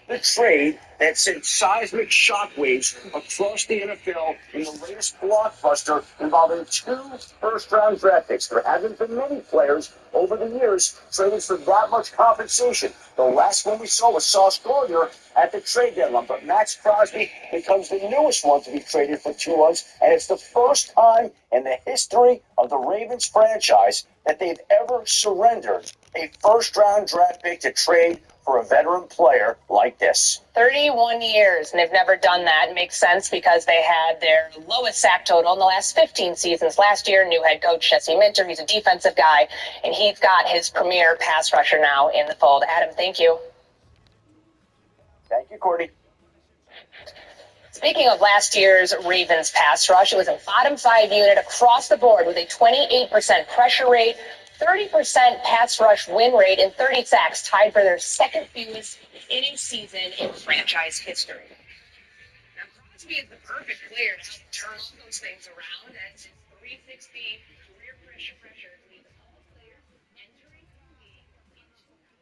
The trade that sent seismic shockwaves across the NFL in the latest blockbuster involving two first-round draft picks. There haven't been many players over the years traded for that much compensation. The last one we saw was Sauce Gardner at the trade deadline, but Max Crosby becomes the newest one to be traded for 2 months, and it's the first time in the history of the Ravens franchise that they've ever surrendered a first-round draft pick to trade for a veteran player like this. 31 years, and they've never done that. It makes sense because they had their lowest sack total in the last 15 seasons. Last year, new head coach Jesse Minter, he's a defensive guy, and he's got his premier pass rusher now in the fold. Adam, thank you. Thank you, Courtney. Speaking of last year's Ravens pass rush, it was a bottom 5 unit across the board with a 28% pressure rate, 30% pass rush win rate, and 30 sacks, tied for their second fewest in a season in franchise history. Now, Crosby is the perfect player to help turn all those things around, as his 360 career pressure leads all players entering the league in 2019.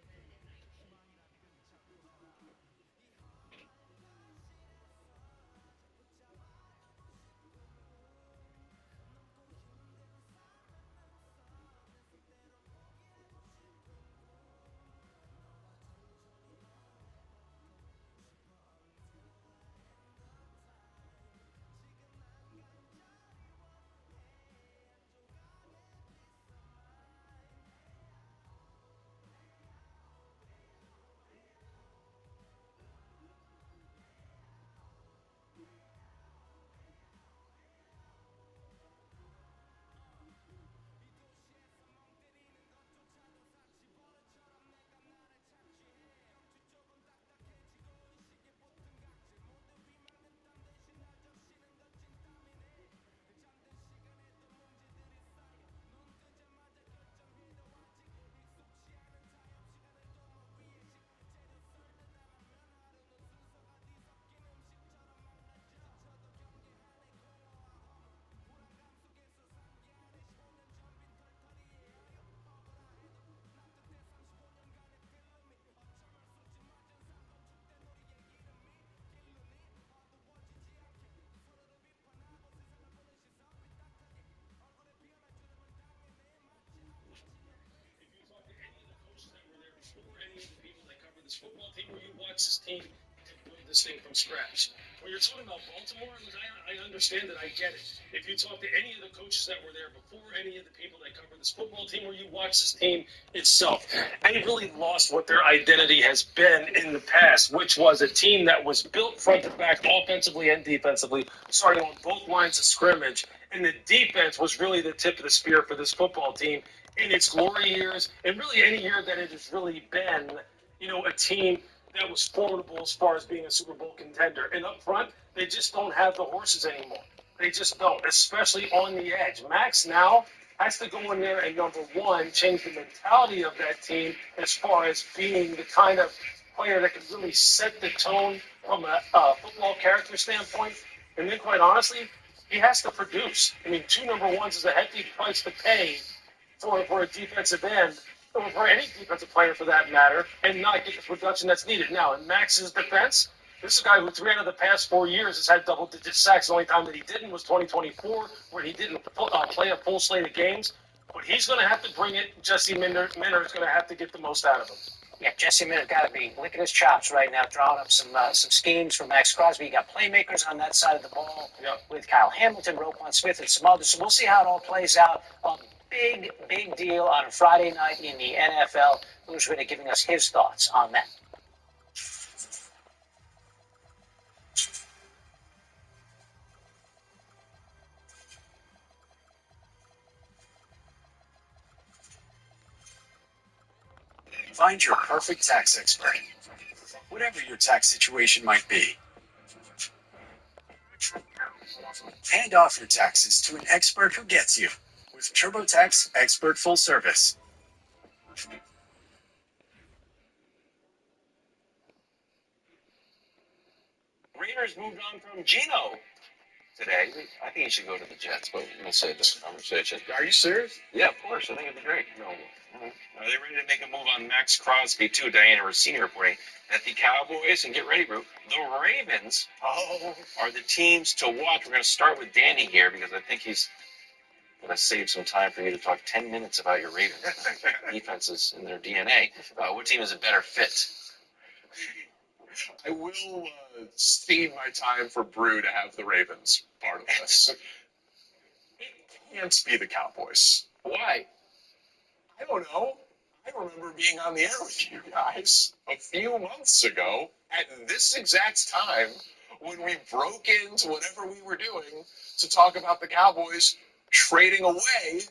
This football team where you watch this team build this thing from scratch. When you're talking about Baltimore, I understand that. I get it. If you talk to any of the coaches that were there before, any of the people that cover this football team, where you watch this team itself, they really lost what their identity has been in the past, which was a team that was built front to back, offensively and defensively, starting on both lines of scrimmage. And the defense was really the tip of the spear for this football team in its glory years, and really any year that it has really been, a team that was formidable as far as being a Super Bowl contender. And up front, they just don't have the horses anymore. They just don't, especially on the edge. Max now has to go in there and, number one, change the mentality of that team as far as being the kind of player that can really set the tone from a football character standpoint. And then, quite honestly, he has to produce. I mean, 2 number ones is a hefty price to pay for a defensive end, or for any defensive player for that matter, and not get the production that's needed. Now, in Max's defense, this is a guy who 3 out of the past 4 years has had double-digit sacks. The only time that he didn't was 2024, where he didn't play a full slate of games. But he's going to have to bring it. Jesse Minter is going to have to get the most out of him. Yeah, Jesse Minter got to be licking his chops right now, drawing up some schemes for Max Crosby. You got playmakers on that side of the ball with Kyle Hamilton, Roquan Smith, and some others. So we'll see how it all plays out. Big deal on a Friday night in the NFL. Who's really giving us his thoughts on that? Find your perfect tax expert, whatever your tax situation might be. Hand off your taxes to an expert who gets you with TurboTax Expert Full Service. Raiders moved on from Geno today. I think he should go to the Jets, but we'll save this conversation. Are you serious? Yeah, of course. I think it'd be great. No. Are they ready to make a move on Max Crosby too? Diana Rossini reporting that the Cowboys, and get ready, Brew, the Ravens are the teams to watch. We're going to start with Danny here because I think he's going to save some time for you to talk 10 minutes about your Ravens defenses and their DNA. What team is a better fit? I will cede my time for Brew to have the Ravens part of this. It can't be the Cowboys. Why? I don't know. I remember being on the air with you guys a few months ago at this exact time when we broke into whatever we were doing to talk about the Cowboys trading away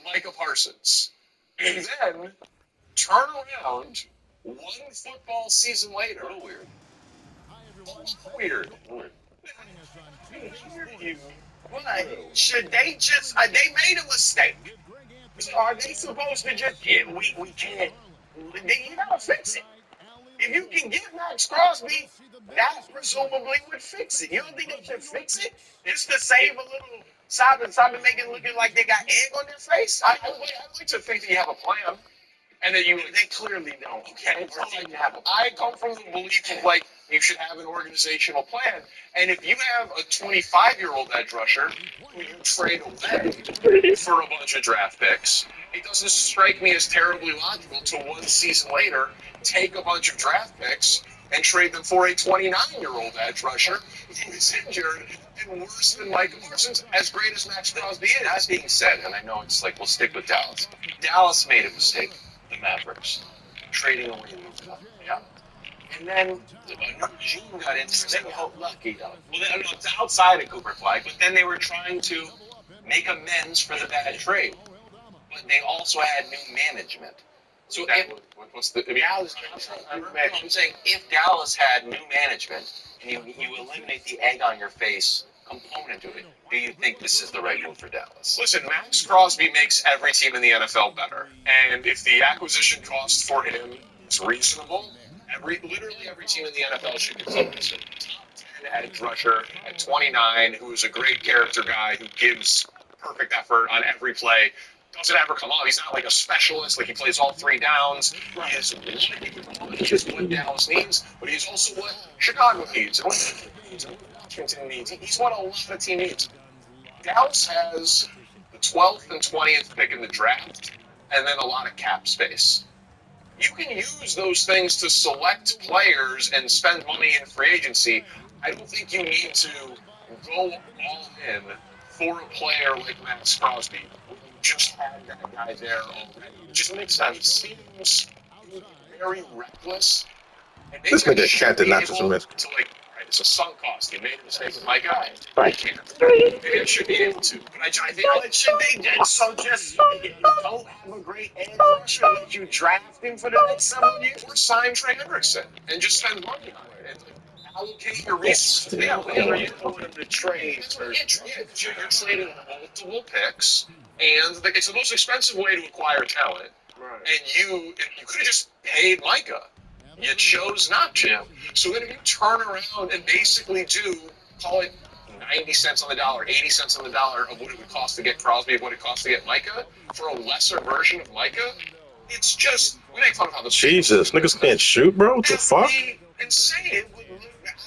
Micah Parsons. And then turn around one football season later. A little weird. Weird. What? Should they just? They made a mistake. Are they supposed to just? Yeah, we can't. You gotta fix it. If you can get Max Crosby, that presumably would fix it. You don't think they should fix it? Just to save a little stop and make it looking like they got egg on their face? I'd like to think that you have a plan. And that They clearly don't. Okay, I come from the belief of like you should have an organizational plan. And if you have a 25-year-old edge rusher who you trade away for a bunch of draft picks, it doesn't strike me as terribly logical to 1 season later take a bunch of draft picks and trade them for a 29-year-old edge rusher who is injured and worse than Micah Parsons, as great as Max Crosby is. That being said, and I know it's like we'll stick with Dallas. Dallas made a mistake. The Mavericks trading away Luka. Yeah. And then a new regime got in. They got lucky though. Well, it's outside of Cooper Flag, but then they were trying to make amends for the bad trade. But they also had new management. So What's the? Dallas, I'm saying if Dallas had new management and you eliminate the egg on your face component to it, do you think this is the right move for Dallas? Listen, Max Crosby makes every team in the NFL better. And if the acquisition cost for him is reasonable, literally every team in the NFL should consider this a top 10 edge rusher at 29 who is a great character guy who gives perfect effort on every play. Doesn't ever come off. He's not like a specialist, like he plays all 3 downs. He is what Dallas needs, but he's also what Chicago needs, and what Washington needs. He's what a lot of team needs. Dallas has the 12th and 20th pick in the draft, and then a lot of cap space. You can use those things to select players and spend money in free agency. I don't think you need to go all in for a player like Max Crosby. Just had that guy there already. It just makes sense. It seems very reckless. And This nigga can't deny to some risk. like, right, it's a sunk cost. He made a mistake with my guy. Right. Maybe I should be able to. But I think Well, should they just don't have a great edge rusher and let you draft him for the next several years? or sign Trey Hendrickson and just spend money on it. And allocate your resources. Yeah, whatever you One of the trades. you're trading multiple picks, and it's the most expensive way to acquire talent. Right. And you could have just paid Micah. You chose not to. So then if you turn around and basically do, call it 90 cents on the dollar, 80 cents on the dollar of what it would cost to get Crosby, of what it costs to get Micah, for a lesser version of Micah, it's just, we make fun of how the Jesus, niggas can't shoot, bro. What the fuck? Insane.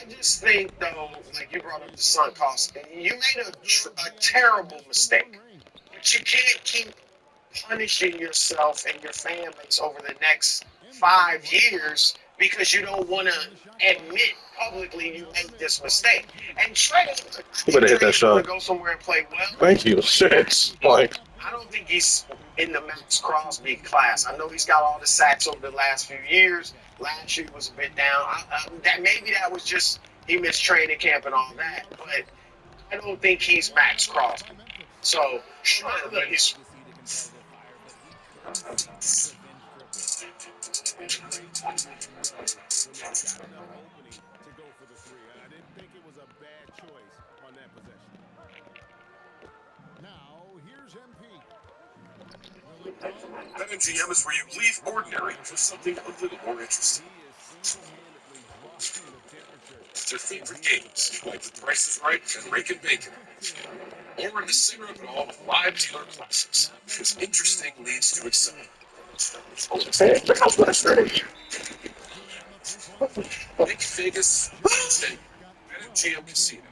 I just think, though, like you brought up the sunk cost, you made a terrible mistake. But you can't keep punishing yourself and your fan base over the next 5 years because you don't want to admit publicly you made this mistake. And Trey, You better hit that shot. go somewhere and play well. Thank you. Shit. Like, I don't think he's in the Max Crosby class. I know he's got all the sacks over the last few years. Last year was a bit down. Maybe that was just he missed training camp and all that. But I don't think he's Max Crosby. So Sure, but he's BetMGM is where you leave ordinary for something a little more interesting. with your favorite games, like The Price is Right and Rakin' Bacon. Or in the Singer of It All with live Taylor classes. Because interesting leads to exciting. Nick Vegas, Wednesday, BetMGM Casino.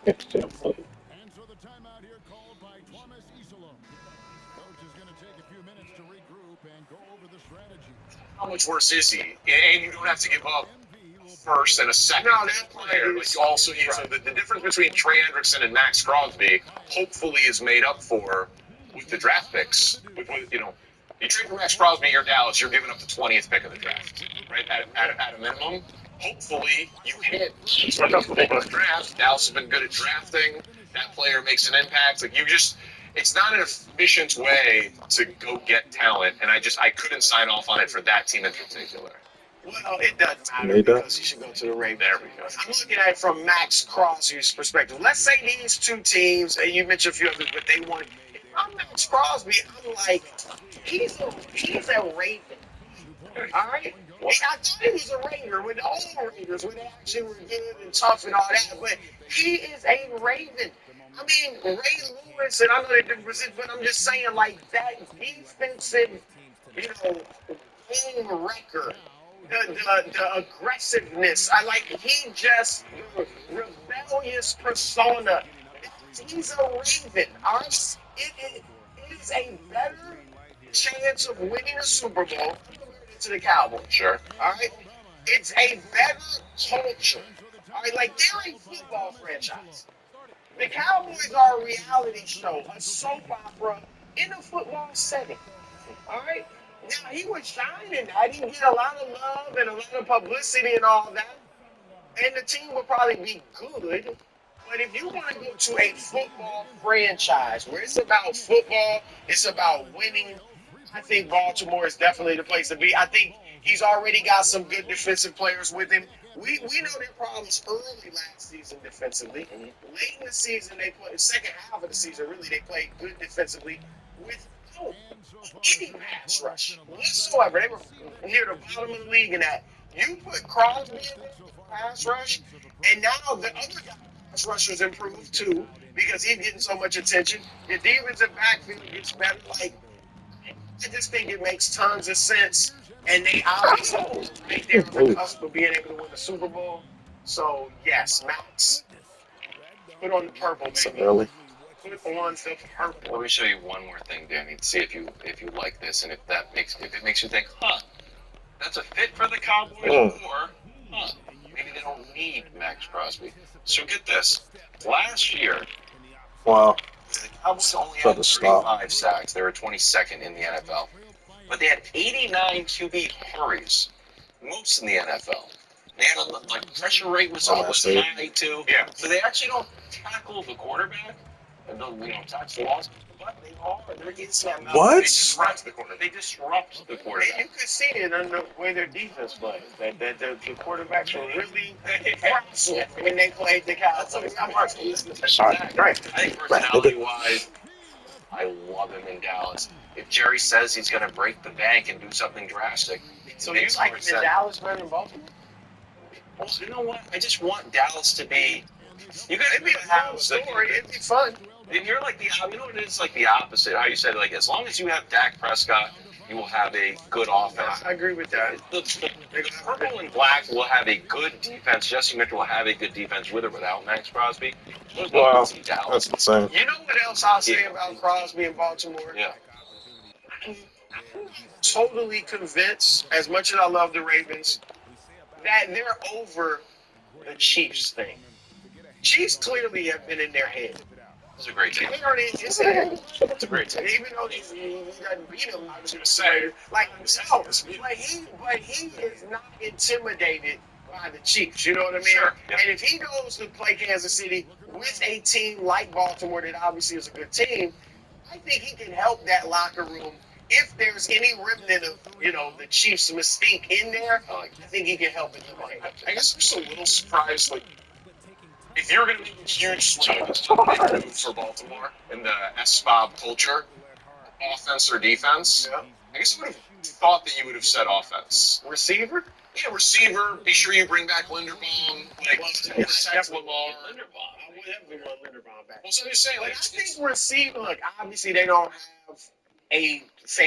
Make it And so the timeout here called by Thomas Iserlohn. Coach is going to take a few minutes to regroup and go over the strategy. How much worse is he? And you don't have to give up first and a second. No, that player, like also, so the difference between Trey Hendrickson and Max Crosby hopefully is made up for with the draft picks. With you trade for Max Crosby, you're Dallas, you're giving up the 20th pick of the draft, right? At a minimum. Hopefully you hit the draft. Dallas has been good at drafting. That player makes an impact. Like it's not an efficient way to go get talent, and I couldn't sign off on it for that team in particular. Well, it doesn't matter because he should go to the Ravens. There we go. I'm looking at it from Max Crosby's perspective. Let's say these two teams, and you mentioned a few others, but they want. If I'm Max Crosby, I'm like, he's a Raven. All right? I thought he was a Raider with all the Raiders when they actually were good and tough and all that, but he is a Raven. I mean, Ray Lewis, and I know they're different positions, but I'm just saying, like, that defensive, game record, the aggressiveness. He just, the rebellious persona. He's a Raven. All right? It is a better chance of winning a Super Bowl to the Cowboys. Sure. All right? It's a better culture. All right? Like, they're a football franchise. The Cowboys are a reality show, a soap opera in a football setting. All right? Now, he was shining that. He get a lot of love and a lot of publicity and all that. And the team would probably be good. But if you want to go to a football franchise where it's about football, it's about winning, I think Baltimore is definitely the place to be. I think he's already got some good defensive players with him. We know their problems early last season defensively. Late in the season, they played the second half of the season, really, they played good defensively without any pass rush whatsoever. They were near the bottom of the league in that. You put Crosby in there, pass rush, and now the other pass rushers improved too because he's getting so much attention. The defensive backfield gets better. I just think it makes tons of sense. And they obviously right there on the cusp of being able to win the Super Bowl. So, yes, Max, put on the purple, baby. Early. Put on the purple. Let me show you one more thing, Danny, to see if you like this and if it makes you think, that's a fit for the Cowboys, or maybe they don't need Max Crosby. So get this. Last year, Wow. the Cowboys only Try had to stop. 35 sacks. They were 22nd in the NFL. But they had 89 QB hurries, most in the NFL. They had pressure rate was almost high too. Yeah. So they actually don't tackle the quarterback and don't touch the loss, but they are. They're getting that. What? They disrupt the quarterback. They disrupt the And quarterback. you could see it in the way their defense plays. That the quarterbacks were really impressive when they played the Cowboys. Right. I think personality-wise, I love him in Dallas. If Jerry says he's going to break the bank and do something drastic, So you like him in Dallas better than Baltimore? Well, you know what? I just want Dallas to be. You got to It'd be a fun story. It'd be fun. And you're like you know what it is, like the opposite. How you said, like, as long as you have Dak Prescott, you will have a good offense. I agree with that. The purple and black will have a good defense. Jesse Mitchell will have a good defense with or without Max Crosby. Wow. Dallas. That's insane. You know what else I'll say about Crosby and Baltimore? Yeah. I'm totally convinced, as much as I love the Ravens, that they're over the Chiefs thing. Chiefs clearly have been in their head. It's a great team. They are in his head. It's a great team. Even though he doesn't beat him, I was going to say, like himself. But he is not intimidated by the Chiefs. You know what I mean? Sure. Yeah. And if he goes to play Kansas City with a team like Baltimore that obviously is a good team, I think he can help that locker room. If there's any remnant of, the Chiefs' mystique in there, I think he can help it. I guess I'm just a little surprised, if you're going to make a huge move for Baltimore in the SBOB culture, offense or defense, I guess it would have thought that you would have said offense. Receiver? Yeah, receiver. Be sure you bring back Linderbaum. Like, protect Lamar. I would have want Linderbaum back. Well, so you're saying, Like, like, I think receiver, look, obviously they don't have a fan